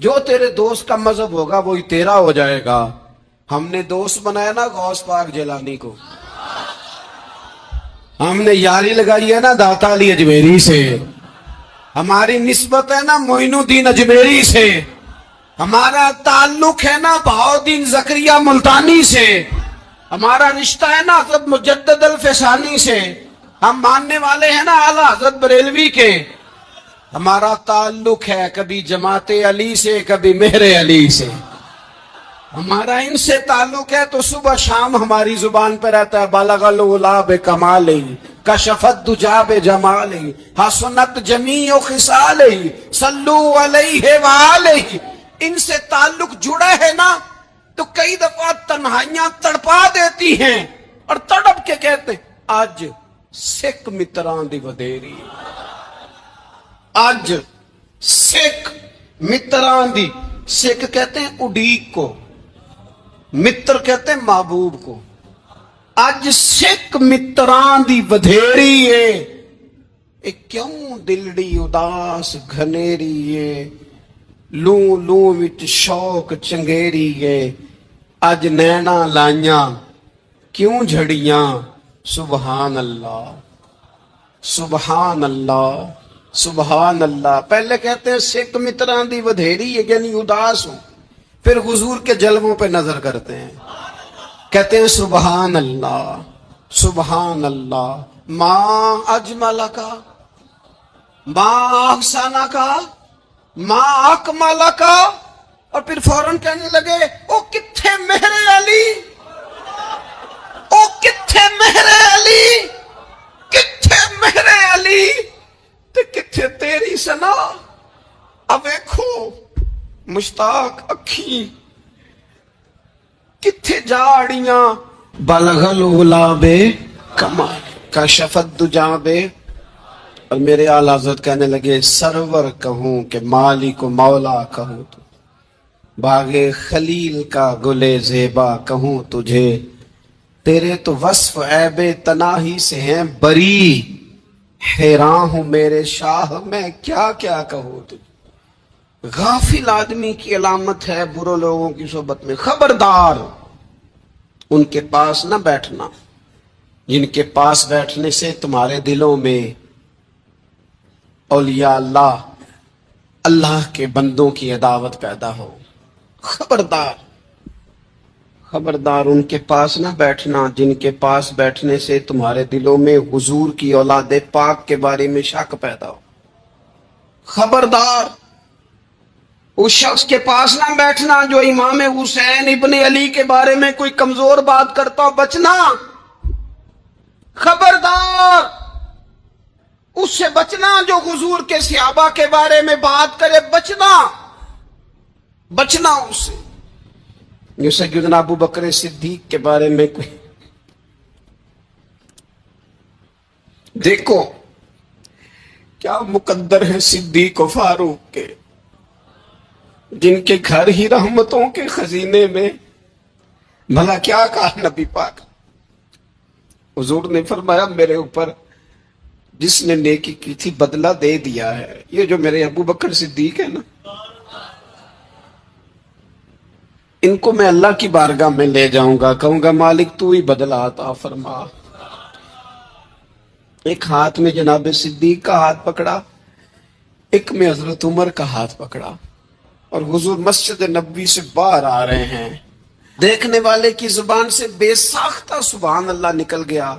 جو تیرے دوست کا مذہب ہوگا وہی تیرا ہو جائے گا. ہم نے دوست بنایا نا غوث پاک جیلانی کو, ہم نے یاری لگائی ہے نا داتا علی اجمیری سے, ہماری نسبت ہے نا معین الدین اجمیری سے, ہمارا تعلق ہے نا بہاؤالدین زکریا ملتانی سے, ہمارا رشتہ ہے نا حضرت مجدد الفسانی سے, ہم ماننے والے ہیں نا اعلیٰ حضرت بریلوی کے. ہمارا تعلق ہے کبھی جماعت علی سے کبھی مہر علی سے. ہمارا ان سے تعلق ہے تو صبح شام ہماری زبان پہ رہتا ہے بالغ العلا بکمالہ کشف الدجی بجمالہ حسنت جمیع خصالہ صلو علیہ وآلہ. ان سے تعلق جڑا ہے نا تو کئی دفعہ تنہائیاں تڑپا دیتی ہیں اور تڑپ کے کہتے ہیں آج سکھ متران دی ودیری, آج سکھ متران دی. سکھ کہتے ہیں اڈیق کو, متر کہتے ہیں محبوب کو. اج سکھ متران دی ودھیری ہے, ایک کیوں دلڑی اداس گھنیری ہے, لوں لوں وچ شوق چنگیری ہے. اج نینا لائیاں کیوں جھڑیاں, سبحان اللہ سبحان اللہ سبحان اللہ. پہلے کہتے ہیں سکھ متران دی ودھیری ہے یعنی اداس ہوں, پھر حضور کے جلووں پہ نظر کرتے ہیں, کہتے ہیں سبحان اللہ سبحان اللہ. ماں اجمل کا, ماں احسانہ کا, ماں اکمل کا, اور پھر فوراً کہنے لگے او کتھے مہر علی, او کتھے مہر علی, کتھے مہر علی تے کتھے تیری سنا. اب دیکھو مشتاق اکھی کتھے جاڑیاں بلغ العلا بے کمال کشف الدجی بے. اور میرے آل حضرت کہنے لگے سرور کہوں کہ مالک و مولا کہوں تو, باغ خلیل کا گلے زیبا کہوں تجھے, تیرے تو وصف عیب تناہی سے ہیں بری, حیران ہوں میرے شاہ میں کیا کیا کہوں تجھے. غافل آدمی کی علامت ہے برے لوگوں کی صحبت میں. خبردار ان کے پاس نہ بیٹھنا جن کے پاس بیٹھنے سے تمہارے دلوں میں اولیاء اللہ, اللہ کے بندوں کی عداوت پیدا ہو. خبردار خبردار ان کے پاس نہ بیٹھنا جن کے پاس بیٹھنے سے تمہارے دلوں میں حضور کی اولاد پاک کے بارے میں شک پیدا ہو. خبردار اس شخص کے پاس نہ بیٹھنا جو امام حسین ابن علی کے بارے میں کوئی کمزور بات کرتا ہو, بچنا. خبردار اس سے بچنا جو حضور کے صحابہ کے بارے میں بات کرے, بچنا بچنا اس سے. جو سیدنا ابو بکر صدیق کے بارے میں کوئی, دیکھو کیا مقدر ہے صدیق و فاروق کے, جن کے گھر ہی رحمتوں کے خزینے میں. بھلا کیا کہا نبی پاک, حضور نے فرمایا میرے اوپر جس نے نیکی کی تھی بدلہ دے دیا ہے. یہ جو میرے ابو بکر صدیق ہے نا, ان کو میں اللہ کی بارگاہ میں لے جاؤں گا, کہوں گا مالک تو ہی بدلہ عطا فرما. ایک ہاتھ میں جناب صدیق کا ہاتھ پکڑا, ایک میں حضرت عمر کا ہاتھ پکڑا, اور حضور مسجد نبوی سے باہر آ رہے ہیں. دیکھنے والے کی زبان سے بے ساختہ سبحان اللہ نکل گیا.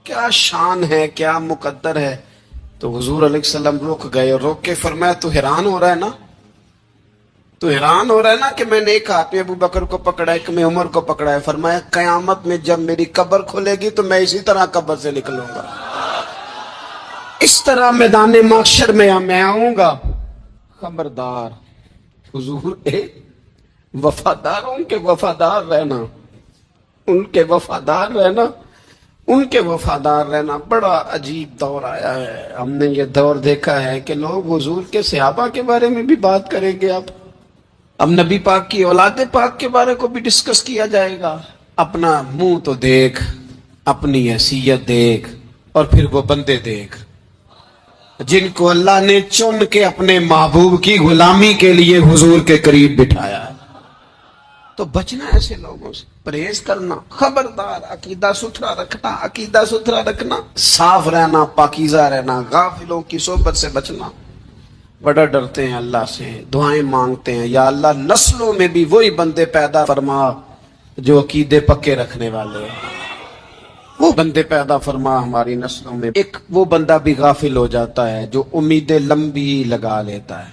کیا شان ہے, کیا مقدر ہے. تو حضور علیہ السلام رک گئے اور روک کے فرمایا تو حیران ہو رہا ہے نا, تو حیران ہو رہا ہے نا کہ میں نے ایک ہاتھ میں ابو بکر کو پکڑا, ایک میں عمر کو پکڑا ہے. فرمایا قیامت میں جب میری قبر کھلے گی تو میں اسی طرح قبر سے نکلوں گا, اس طرح میدان محشر میں آؤں گا. خبردار حضور وفاداروں کے وفادار رہنا, ان کے وفادار رہنا, ان کے وفادار رہنا. بڑا عجیب دور آیا ہے. ہم نے یہ دور دیکھا ہے کہ لوگ حضور کے صحابہ کے بارے میں بھی بات کریں گے. اب نبی پاک کی اولاد پاک کے بارے کو بھی ڈسکس کیا جائے گا. اپنا منہ تو دیکھ, اپنی حیثیت دیکھ, اور پھر وہ بندے دیکھ. جن کو اللہ نے چن کے اپنے محبوب کی غلامی کے لیے حضور کے قریب بٹھایا ہے۔ تو بچنا ایسے لوگوں سے، پرہیز کرنا، خبردار عقیدہ ستھرا رکھنا، عقیدہ ستھرا رکھنا، صاف رہنا، پاکیزہ رہنا، غافلوں کی صحبت سے بچنا۔ بڑا ڈرتے ہیں اللہ سے، دعائیں مانگتے ہیں، یا اللہ نسلوں میں بھی وہی بندے پیدا فرما جو عقیدے پکے رکھنے والے ہیں، وہ بندے پیدا فرما ہماری نسلوں میں۔ ایک وہ بندہ بھی غافل ہو جاتا ہے جو امیدیں لمبی لگا لیتا ہے،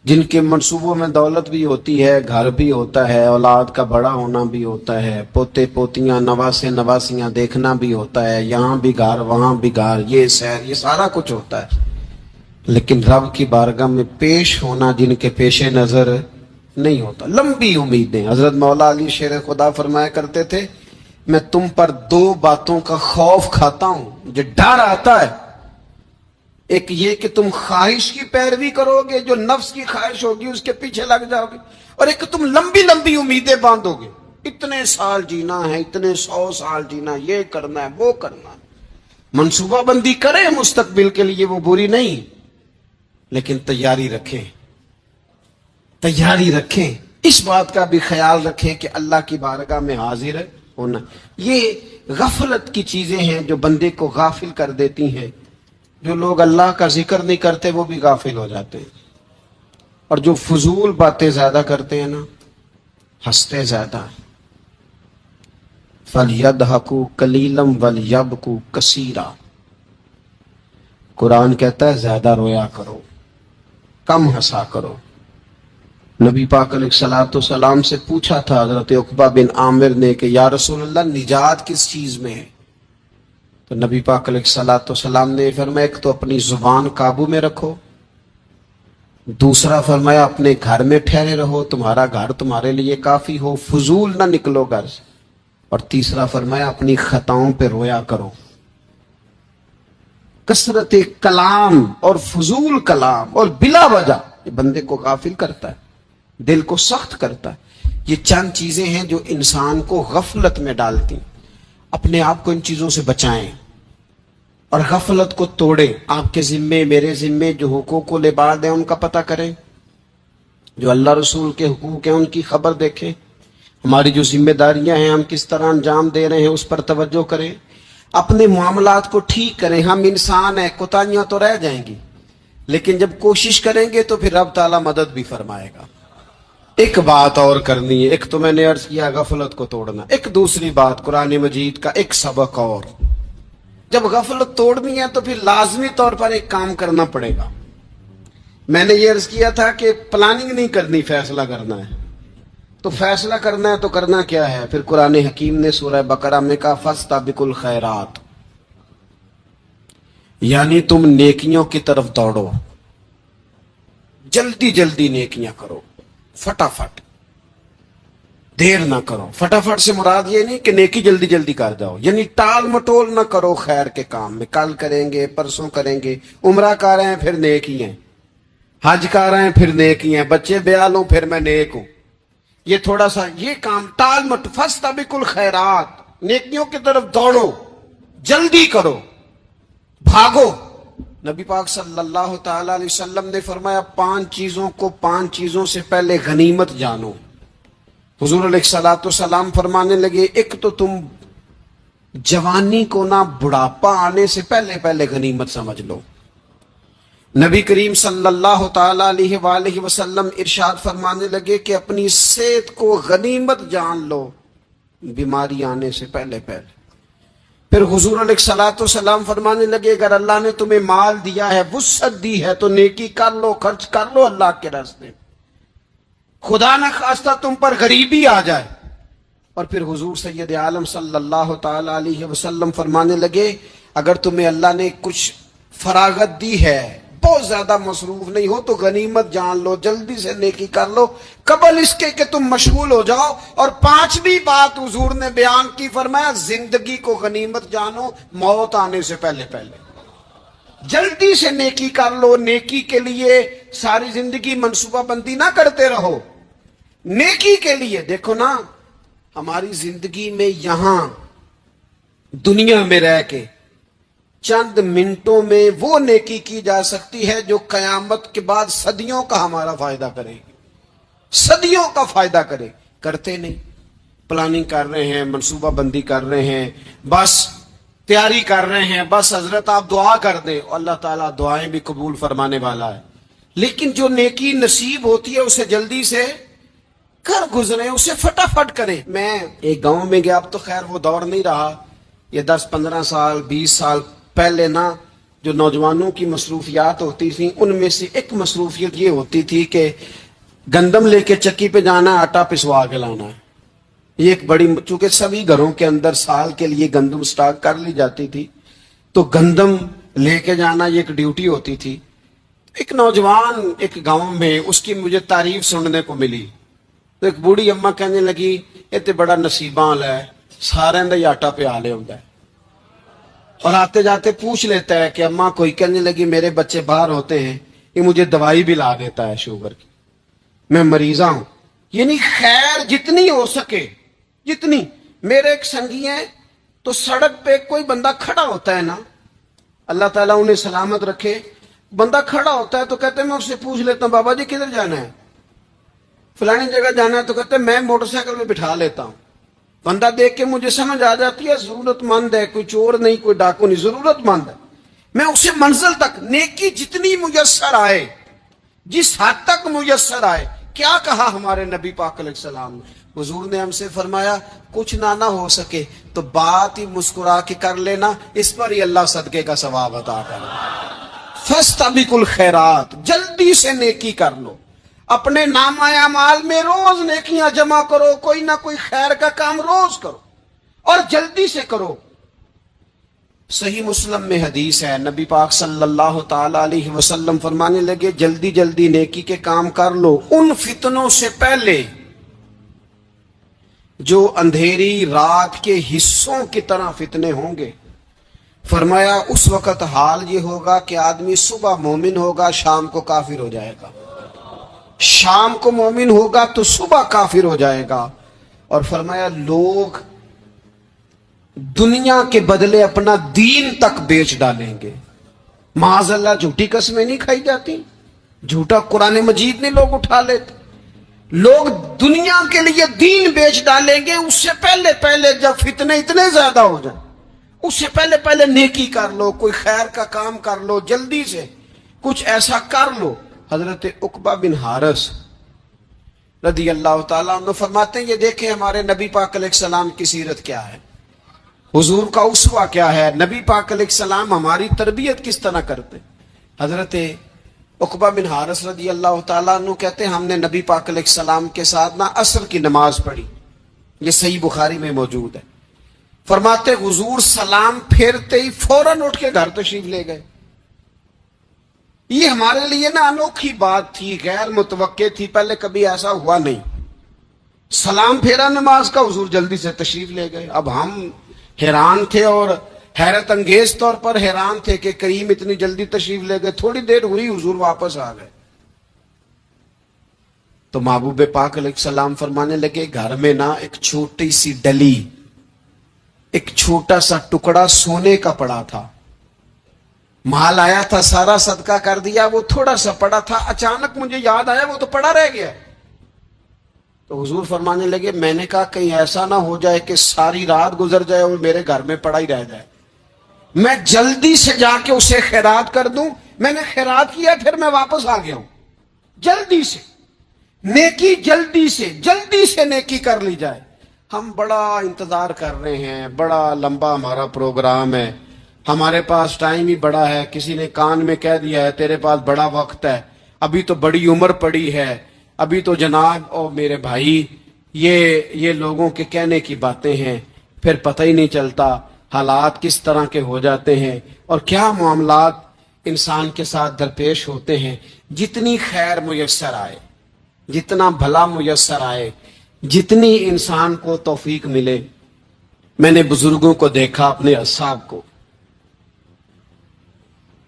جن کے منصوبوں میں دولت بھی ہوتی ہے، گھر بھی ہوتا ہے، اولاد کا بڑا ہونا بھی ہوتا ہے، پوتے پوتیاں نواسے نواسیاں دیکھنا بھی ہوتا ہے، یہاں بھی گھر وہاں بھی گھر، یہ سیر، یہ سارا کچھ ہوتا ہے، لیکن رب کی بارگاہ میں پیش ہونا جن کے پیش نظر نہیں ہوتا۔ لمبی امیدیں۔ حضرت مولا علی شیر خدا فرمایا کرتے تھے، میں تم پر دو باتوں کا خوف کھاتا ہوں، مجھے ڈر آتا ہے، ایک یہ کہ تم خواہش کی پیروی کرو گے، جو نفس کی خواہش ہوگی اس کے پیچھے لگ جاؤ گے، اور ایک کہ تم لمبی لمبی امیدیں باندھو گے، اتنے سال جینا ہے، اتنے 100 سال جینا، یہ کرنا ہے، وہ کرنا ہے۔ منصوبہ بندی کریں مستقبل کے لیے، وہ بری نہیں، لیکن تیاری رکھیں، تیاری رکھیں، اس بات کا بھی خیال رکھیں کہ اللہ کی بارگاہ میں حاضر ہونا۔ یہ غفلت کی چیزیں ہیں جو بندے کو غافل کر دیتی ہیں۔ جو لوگ اللہ کا ذکر نہیں کرتے وہ بھی غافل ہو جاتے ہیں، اور جو فضول باتیں زیادہ کرتے ہیں نا، ہنستے زیادہ۔ فَلْيَضْحَكُوا قَلِيلًا وَلْيَبْكُوا كَثِيرًا، قرآن کہتا ہے زیادہ رویا کرو، کم ہنسا کرو۔ نبی پاک علیہ الصلوۃ والسلام سے پوچھا تھا حضرت عقبہ بن عامر نے کہ یا رسول اللہ نجات کس چیز میں ہے؟ تو نبی پاک علیہ الصلوۃ والسلام نے فرمایا ایک تو اپنی زبان قابو میں رکھو، دوسرا فرمایا اپنے گھر میں ٹھہرے رہو، تمہارا گھر تمہارے لیے کافی ہو، فضول نہ نکلو گھر سے، اور تیسرا فرمایا اپنی خطاؤں پہ رویا کرو۔ کثرت کلام اور فضول کلام اور بلا وجہ یہ بندے کو غافل کرتا ہے، دل کو سخت کرتا ہے۔ یہ چند چیزیں ہیں جو انسان کو غفلت میں ڈالتی ہیں۔ اپنے آپ کو ان چیزوں سے بچائیں اور غفلت کو توڑیں۔ آپ کے ذمے، میرے ذمے جو حقوق و لباد ہیں ان کا پتہ کریں، جو اللہ رسول کے حقوق ہیں ان کی خبر دیکھیں، ہماری جو ذمہ داریاں ہیں ہم کس طرح انجام دے رہے ہیں اس پر توجہ کریں، اپنے معاملات کو ٹھیک کریں۔ ہم انسان ہیں، کوتاہیاں تو رہ جائیں گی، لیکن جب کوشش کریں گے تو پھر رب تعالیٰ مدد بھی فرمائے گا۔ ایک بات اور کرنی ہے، ایک تو میں نے عرض کیا غفلت کو توڑنا، ایک دوسری بات قرآن مجید کا ایک سبق اور، جب غفلت توڑنی ہے تو پھر لازمی طور پر ایک کام کرنا پڑے گا۔ میں نے یہ عرض کیا تھا کہ پلاننگ نہیں کرنی، فیصلہ کرنا ہے۔ تو فیصلہ کرنا ہے تو کرنا کیا ہے؟ پھر قرآن حکیم نے سورہ بقرہ میں کہا فاستبقوا الخیرات، یعنی تم نیکیوں کی طرف دوڑو، جلدی جلدی نیکیاں کرو، فٹافٹ، دیر نہ کرو۔ فٹافٹ سے مراد یہ نہیں کہ نیکی جلدی جلدی کر جاؤ، یعنی ٹال مٹول نہ کرو خیر کے کام میں، کل کریں گے، پرسوں کریں گے، عمرہ کر رہے ہیں پھر نیکی ہیں، حج کر رہے ہیں پھر نیکی ہیں، بچے بیال ہوں پھر میں نیک ہوں، یہ تھوڑا سا یہ کام ٹال مٹ، فاستبقوا الخیرات، نیکیوں کی طرف دوڑو، جلدی کرو، بھاگو۔ نبی پاک صلی اللہ تعالی علیہ وسلم نے فرمایا 5 چیزوں کو 5 چیزوں سے پہلے غنیمت جانو۔ حضور علیہ الصلوۃ والسلام فرمانے لگے ایک تو تم جوانی کو نہ بڑھاپا آنے سے پہلے پہلے غنیمت سمجھ لو۔ نبی کریم صلی اللہ تعالی علیہ وآلہ وسلم ارشاد فرمانے لگے کہ اپنی صحت کو غنیمت جان لو، بیماری آنے سے پہلے پہلے۔ پھر حضور علیہ الصلوۃ والسلام فرمانے لگے اگر اللہ نے تمہیں مال دیا ہے، وسعت دی ہے، تو نیکی کر لو، خرچ کر لو اللہ کے راستے میں، خدا نہ خواستہ تم پر غریبی آ جائے۔ اور پھر حضور سید عالم صلی اللہ تعالی علیہ وسلم فرمانے لگے اگر تمہیں اللہ نے کچھ فراغت دی ہے، بہت زیادہ مصروف نہیں ہو، تو غنیمت جان لو، جلدی سے نیکی کر لو قبل اس کے کہ تم مشغول ہو جاؤ۔ اور 5ویں بات حضور نے بیان کی، فرمایا زندگی کو غنیمت جانو، موت آنے سے پہلے پہلے جلدی سے نیکی کر لو۔ نیکی کے لیے ساری زندگی منصوبہ بندی نہ کرتے رہو، نیکی کے لیے دیکھو نا، ہماری زندگی میں یہاں دنیا میں رہ کے چند منٹوں میں وہ نیکی کی جا سکتی ہے جو قیامت کے بعد صدیوں کا ہمارا فائدہ کرے گی، صدیوں کا فائدہ کرے، کرتے نہیں، پلاننگ کر رہے ہیں، منصوبہ بندی کر رہے ہیں، بس تیاری کر رہے ہیں، بس حضرت آپ دعا کر دیں، اللہ تعالیٰ دعائیں بھی قبول فرمانے والا ہے، لیکن جو نیکی نصیب ہوتی ہے اسے جلدی سے کر گزرے، اسے فٹافٹ کریں۔ میں ایک گاؤں میں گیا، اب تو خیر وہ دور نہیں رہا، یہ 10-15 سال 20 سال پہلے نا جو نوجوانوں کی مصروفیات ہوتی تھیں ان میں سے ایک مصروفیت یہ ہوتی تھی کہ گندم لے کے چکی پہ جانا ہے، آٹا پسوا کے لانا ہے۔ یہ ایک بڑی، چونکہ سبھی گھروں کے اندر سال کے لیے گندم سٹاک کر لی جاتی تھی، تو گندم لے کے جانا یہ ایک ڈیوٹی ہوتی تھی۔ ایک نوجوان ایک گاؤں میں، اس کی مجھے تعریف سننے کو ملی، تو ایک بوڑھی اماں کہنے لگی یہ تے بڑا نصیباں ہے، سارے دا ہی آٹا پہ آ لے ہوتا ہے، اور آتے جاتے پوچھ لیتا ہے کہ اماں کوئی، کہنے لگی میرے بچے باہر ہوتے ہیں، یہ مجھے دوائی بھی لا دیتا ہے شوگر کی، میں مریضہ ہوں۔ یعنی خیر جتنی ہو سکے، جتنی۔ میرے ایک سنگی ہیں، تو سڑک پہ کوئی بندہ کھڑا ہوتا ہے نا، اللہ تعالیٰ انہیں سلامت رکھے، بندہ کھڑا ہوتا ہے تو کہتے ہیں میں اس سے پوچھ لیتا ہوں بابا جی کدھر جانا ہے، فلانی جگہ جانا ہے، تو کہتے ہیں میں موٹر سائیکل میں بٹھا لیتا ہوں۔ بندہ دیکھ کے مجھے سمجھ آ جاتی ہے ضرورت مند ہے، کوئی چور نہیں، کوئی ڈاکو نہیں، ضرورت مند ہے، میں اسے منزل تک، نیکی جتنی میسر آئے، جس حد تک میسر آئے۔ کیا کہا ہمارے نبی پاک علیہ السلام نے؟ حضور نے ہم سے فرمایا کچھ نہ ہو سکے تو بات ہی مسکرا کے کر لینا، اس پر ہی اللہ صدقے کا ثواب عطا کرے۔ فاستبقوا الخیرات، جلدی سے نیکی کر لو، اپنے نامہ اعمال میں روز نیکیاں جمع کرو، کوئی نہ کوئی خیر کا کام روز کرو اور جلدی سے کرو۔ صحیح مسلم میں حدیث ہے، نبی پاک صلی اللہ تعالی علیہ وسلم فرمانے لگے جلدی جلدی نیکی کے کام کر لو ان فتنوں سے پہلے جو اندھیری رات کے حصوں کی طرح فتنے ہوں گے۔ فرمایا اس وقت حال یہ ہوگا کہ آدمی صبح مومن ہوگا، شام کو کافر ہو جائے گا، شام کو مومن ہوگا تو صبح کافر ہو جائے گا، اور فرمایا لوگ دنیا کے بدلے اپنا دین تک بیچ ڈالیں گے۔ معاذ اللہ جھوٹی قسمیں نہیں کھائی جاتی، جھوٹا قرآن مجید نہیں لوگ اٹھا لیتے، لوگ دنیا کے لیے دین بیچ ڈالیں گے۔ اس سے پہلے پہلے جب فتنے اتنے زیادہ ہو جائیں، اس سے پہلے پہلے نیکی کر لو، کوئی خیر کا کام کر لو، جلدی سے کچھ ایسا کر لو۔ حضرت عقبہ بن حارث رضی اللہ تعالیٰ عنہ فرماتے ہیں یہ دیکھیں ہمارے نبی پاک علیہ السلام کی سیرت کیا ہے، حضور کا اسوہ کیا ہے، نبی پاک علیہ السلام ہماری تربیت کس طرح کرتے۔ حضرت عقبہ بن حارث رضی اللہ تعالیٰ عنہ کہتے ہیں ہم نے نبی پاک علیہ السلام کے ساتھ نا عصر کی نماز پڑھی، یہ صحیح بخاری میں موجود ہے۔ فرماتے حضور سلام پھیرتے ہی فوراً اٹھ کے گھر تشریف لے گئے۔ یہ ہمارے لیے نا انوکھی بات تھی، غیر متوقع تھی، پہلے کبھی ایسا ہوا نہیں۔ سلام پھیرا نماز کا، حضور جلدی سے تشریف لے گئے۔ اب ہم حیران تھے اور حیرت انگیز طور پر حیران تھے کہ کریم اتنی جلدی تشریف لے گئے، تھوڑی دیر ہوئی حضور واپس آ گئے۔ تو محبوب پاک علیہ السلام فرمانے لگے گھر میں نا ایک چھوٹی سی ڈلی، ایک چھوٹا سا ٹکڑا سونے کا پڑا تھا، مال آیا تھا سارا صدقہ کر دیا، وہ تھوڑا سا پڑا تھا، اچانک مجھے یاد آیا وہ تو پڑا رہ گیا۔ تو حضور فرمانے لگے میں نے کہا کہیں ایسا نہ ہو جائے کہ ساری رات گزر جائے اور میرے گھر میں پڑا ہی رہ جائے، میں جلدی سے جا کے اسے خیرات کر دوں۔ میں نے خیرات کیا پھر میں واپس آ گیا ہوں۔ جلدی سے نیکی، جلدی سے نیکی کر لی جائے۔ ہم بڑا انتظار کر رہے ہیں، بڑا لمبا ہمارا پروگرام ہے، ہمارے پاس ٹائم ہی بڑا ہے، کسی نے کان میں کہہ دیا ہے تیرے پاس بڑا وقت ہے، ابھی تو بڑی عمر پڑی ہے، ابھی تو جناب او میرے بھائی یہ لوگوں کے کہنے کی باتیں ہیں، پھر پتہ ہی نہیں چلتا حالات کس طرح کے ہو جاتے ہیں اور کیا معاملات انسان کے ساتھ درپیش ہوتے ہیں۔ جتنی خیر میسر آئے، جتنا بھلا میسر آئے، جتنی انسان کو توفیق ملے۔ میں نے بزرگوں کو دیکھا، اپنے اصحاب کو،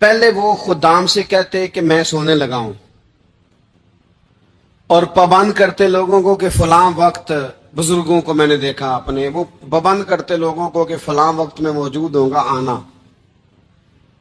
پہلے وہ خدام سے کہتے کہ میں سونے لگا ہوں، اور پابند کرتے لوگوں کو کہ فلاں وقت، بزرگوں کو میں نے دیکھا اپنے، وہ پابند کرتے لوگوں کو کہ فلاں وقت میں موجود ہوں گا آنا۔